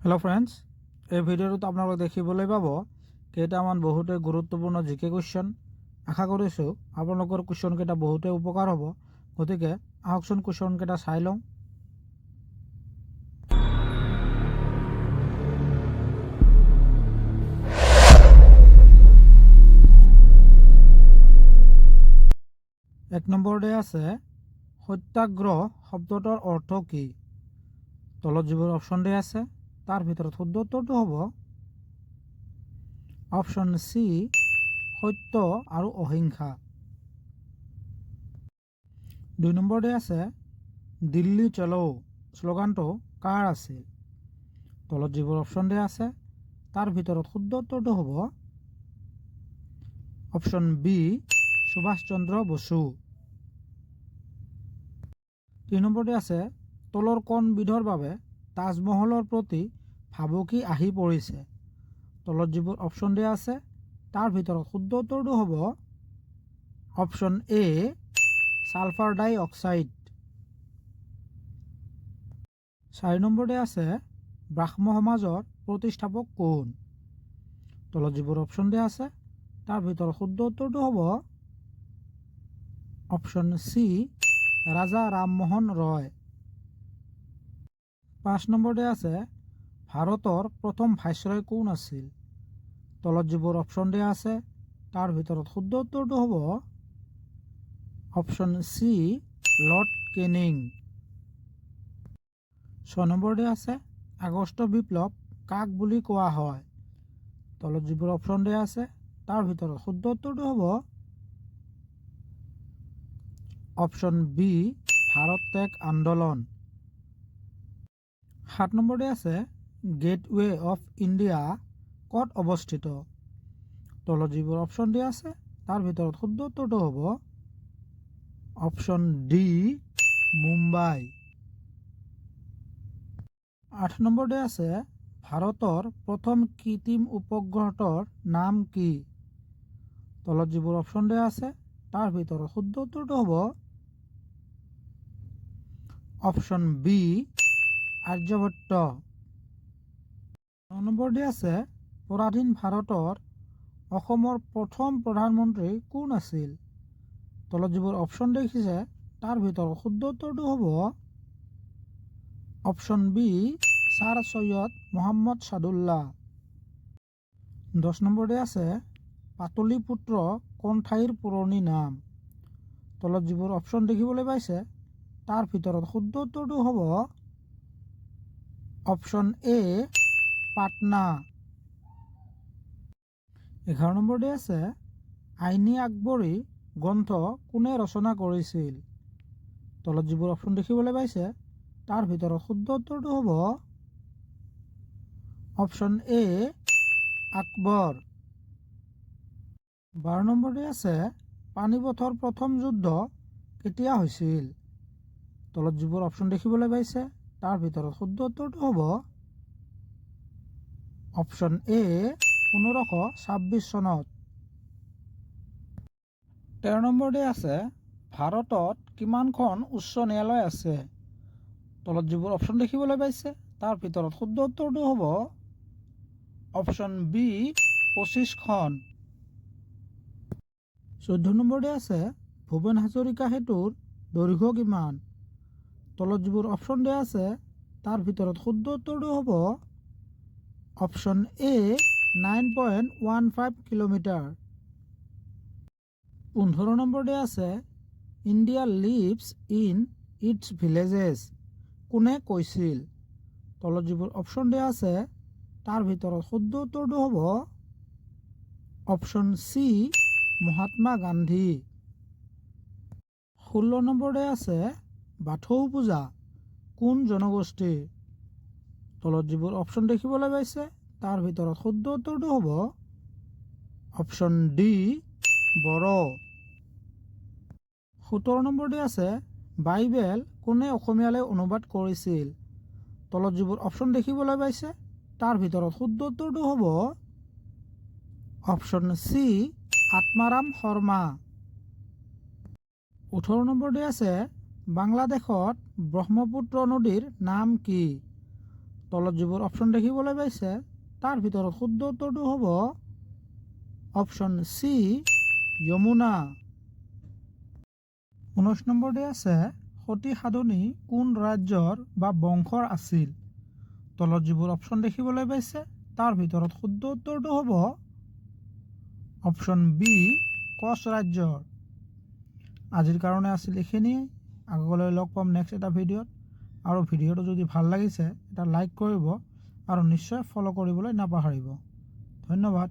Hello' friends, এই ভিডিঅ'টোত আপোনালোকে দেখিবলৈ পাব কেইটামান বহুতেই গুৰুত্বপূৰ্ণ জিকে কুৱেশ্যন। আশা কৰিছোঁ আপোনালোকৰ কুৱেশ্যনকেইটা বহুতেই উপকাৰ হ'ব। গতিকে আহকচোন কুৱেশ্যনকেইটা চাই লওঁ। এক নম্বৰতে আছে সত্যাগ্ৰহ শব্দটোৰ অৰ্থ কি? তলত যিবোৰ অপশ্যন দিয়া আছে তাৰ ভিতৰত শুদ্ধ উত্তৰটো হ'ব অপশ্যন চি, সত্য আৰু অহিংসা। 2 নম্বৰতে আছে দিল্লী চলো শ্লোগানটো কাৰ আছিল? তলত যিবোৰ অপশ্যন দিয়া আছে তাৰ ভিতৰত শুদ্ধ উত্তৰটো হ'ব অপশ্যন বি, সুভাষ চন্দ্ৰ বসু। 3 নম্বৰতে আছে তলৰ কোনবিধৰ বাবে তাজমহলৰ প্ৰতি ভাবুকি আহি পৰিছে? তলত যিবোৰ অপশ্যন দিয়া আছে তাৰ ভিতৰত শুদ্ধ উত্তৰটো হ'ব অপশ্যন এ, ছালফাৰ ডাই অক্সাইড। 4 নম্বৰতে আছে ব্ৰাহ্ম সমাজৰ প্ৰতিষ্ঠাপক কোন? তলত যিবোৰ অপশ্যন দিয়া আছে তাৰ ভিতৰত শুদ্ধ উত্তৰটো হ'ব অপশ্যন চি, ৰাজা ৰামমোহন ৰয়। 5 নম্বৰতে আছে ভাৰতৰ প্ৰথম ভাইচৰয় কোন আছিল? তলত যিবোৰ অপশ্যন দিয়া আছে তাৰ ভিতৰত শুদ্ধ উত্তৰটো হ'ব অপশ্যন চি, লৰ্ড কেনিং। 6 নম্বৰতে আছে আগষ্ট বিপ্লৱ কাক বুলি কোৱা হয়? তলত যিবোৰ অপশ্যন দিয়া আছে তাৰ ভিতৰত শুদ্ধ উত্তৰটো হ'ব অপশ্যন বি, ভাৰত ত্যাগ আন্দোলন। 7 নম্বৰতে আছে গেটৱে অফ ইণ্ডিয়া ক'ত অৱস্থিত? তলত যিবোৰ অপশ্যন দিয়া আছে তাৰ ভিতৰত শুদ্ধ উত্তৰটো হ'ব অপশ্যন ডি, মুম্বাই। 8 নম্বৰতে আছে ভাৰতৰ প্ৰথম কৃত্ৰিম উপগ্ৰহটোৰ নাম কি? তলত যিবোৰ অপশ্যন দিয়া আছে তাৰ ভিতৰত শুদ্ধ উত্তৰটো হ'ব অপশ্যন বি, আৰ্যভট্ট। 9 নম্বৰতে আছে পৰাধীন ভাৰতৰ অসমৰ প্ৰথম প্ৰধানমন্ত্ৰী কোন আছিল? তলত যিবোৰ অপশ্যন দেখিছে তাৰ ভিতৰত শুদ্ধ উত্তৰটো হ'ব option B, sir Syed Mohammad Saadulla. 10 নম্বৰতে আছে পাটলিপুত্ৰ কোন ঠাইৰ পুৰণি নাম? তলত যিবোৰ অপশ্যন দেখিবলৈ পাইছে তাৰ ভিতৰত শুদ্ধ উত্তৰটো হ'ব অপশ্যন এ, পাটনা। 11 নম্বৰতে আছে আইনী আকবৰী গ্ৰন্থ কোনে ৰচনা কৰিছিল? তলত যিবোৰ অপশ্যন দেখিবলৈ পাইছে তাৰ ভিতৰত শুদ্ধ উত্তৰটো হ'ব অপশ্যন এ, আকবৰ। 12 নম্বৰতে আছে পানিপথৰ প্ৰথম যুদ্ধ কেতিয়া হৈছিল? তলত যিবোৰ অপশ্যন দেখিবলৈ পাইছে তাৰ ভিতৰত শুদ্ধ উত্তৰটো হ'ব অপশ্যন এ, 1526 চনত। 13 নম্বৰতে আছে ভাৰতত কিমানখন উচ্চ ন্যায়ালয় আছে? তলত যিবোৰ অপশ্যন দেখিবলৈ পাইছে তাৰ ভিতৰত শুদ্ধ উত্তৰটো হ'ব অপশ্যন বি, 25খন। 14 নম্বৰতে আছে ভূপেন হাজৰিকা সেতুৰ দৈৰ্ঘ্য কিমান? তলত যিবোৰ অপশ্যন দিয়া আছে তাৰ ভিতৰত শুদ্ধ উত্তৰটো হ'ব অপশ্যন এ, 9.15 কিলোমিটাৰ। 15 নম্বৰতে আছে India lives in its villages কোনে কৈছিল? তলত যিবোৰ অপশ্যন দিয়া আছে তাৰ ভিতৰত শুদ্ধ উত্তৰটো হ'ব অপশ্যন চি, মহাত্মা গান্ধী। 16 নম্বৰতে আছে বাথৌ পূজা কোন জনগোষ্ঠীৰ? তলত যিবোৰ অপশ্যন দেখিবলৈ পাইছে তাৰ ভিতৰত শুদ্ধ উত্তৰটো হ'ব অপশ্যন ডি, বড়ো। 17 নম্বৰতে আছে বাইবেল কোনে অসমীয়ালৈ অনুবাদ কৰিছিল? তলত যিবোৰ অপশ্যন দেখিবলৈ পাইছে তাৰ ভিতৰত শুদ্ধ উত্তৰটো হ'ব অপশ্যন চি, আত্মাৰাম শৰ্মা। 18 নম্বৰতে আছে বাংলাদেশত ব্ৰহ্মপুত্ৰ নদীৰ নাম কি? তলত যিবোৰ অপশ্যন দেখিবলৈ পাইছে তাৰ ভিতৰত শুদ্ধ উত্তৰটো হ'ব অপশ্যন চি যমুনা। 19 নম্বৰতে আছে সতী সাধনী কোন ৰাজ্যৰ বা বংশৰ আছিল। তলত যিবোৰ অপশ্যন দেখিবলৈ পাইছে তাৰ ভিতৰত শুদ্ধ উত্তৰটো হ'ব অপশ্যন বি কোচ ৰাজ্যৰ। আজিৰ কাৰণে আছিল এইখিনিয়ে। আগলৈ লগ পাম নেক্সট এটা ভিডিঅ'ত। আৰু ভিডিঅ'টো যদি ভাল লাগিছে এটা লাইক কৰিব আৰু নিশ্চয় ফ'ল' কৰিবলৈ নাপাহৰিব। ধন্যবাদ।